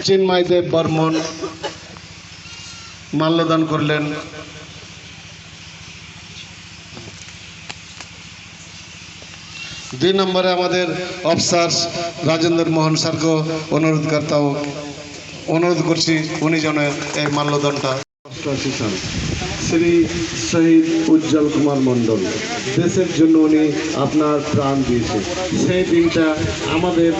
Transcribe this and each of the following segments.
চিন্ময় দেব বর্মন মাল্যদান করলেন। দুই নম্বরে আমাদের অফিসার রাজেন্দ্র মোহন স্যারকে অনুরোধ করছি উনি যেন এই মাল্যদানটা। শ্রী শহীদ উজ্জ্বল কুমার মণ্ডল, দেশের জন্য উনি আপনার প্রাণ দিয়েছেন। সেই দিনটা আমাদের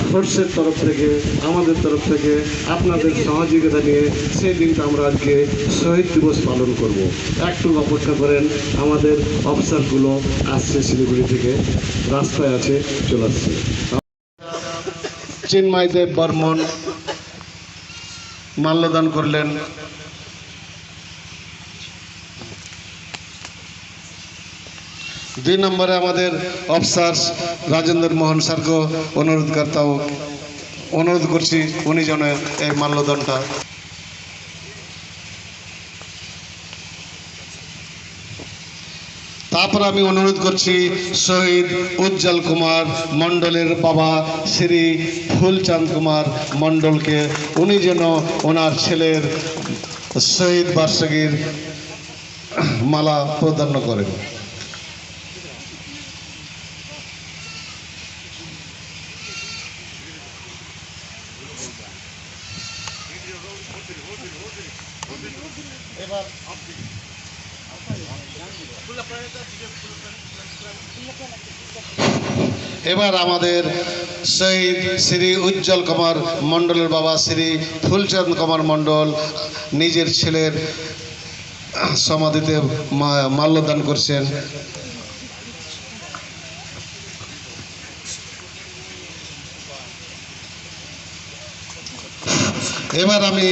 ফোর্সের তরফ থেকে, আমাদের তরফ থেকে আপনাদের সহযোগিতা নিয়ে সেই দিনটা আমরা আজকে শহীদ দিবস পালন করব। একটু অপেক্ষা করেন, আমাদের অফিসারগুলো আসছে শিলিগুড়ি থেকে, রাস্তায় আছে, চলে আসছে। চিন্ময় দেব বর্মন মাল্যদান করলেন। দুই নম্বরে আমাদের অফিসার রাজেন্দ্র মোহন স্যারকে অনুরোধ করছি উনি যেন এই মাল্যদানটা। তারপর আমি অনুরোধ করছি শহীদ উজ্জ্বল কুমার মণ্ডলের বাবা শ্রী ফুলচাঁদ কুমার মণ্ডলকে, উনি যেন ওনার ছেলের শহীদ বার্ষিকীর মালা প্রদান করেন। এবার আমাদের শহীদ শ্রী উজ্জ্বল কুমার মণ্ডলের বাবা শ্রী ফুলচাঁদ কুমার মণ্ডল নিজের ছেলের সমাধিতে মাল্যদান করছেন। এবার আমি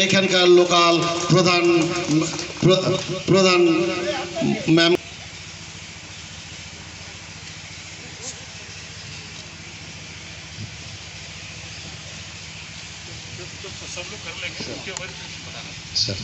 এখানকার লোকাল প্রধান ম্যাম सब लोग कर लेंगे उसके ऊपर सर।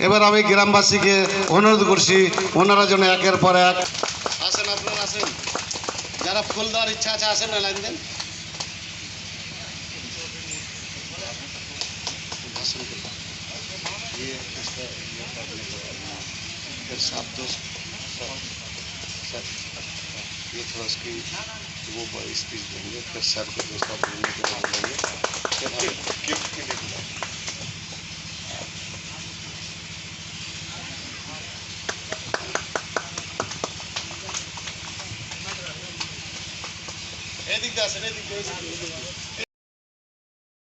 এবার আমি গ্রামবাসীকে অনুরোধ করছি ওনারা যেন একের পর এক আসেন। আপনারা আসেন, যারা ফুল দেওয়ার ইচ্ছা আছে আসেন, না লাইন দেন। ये थोड़ा उसकी वो स्पीच देंगे, फिर सर को दोस्तों बोलने के बाद बोलेंगे गिफ्ट के लिए। এদিক দিয়ে আসেন, এদিক দিয়ে।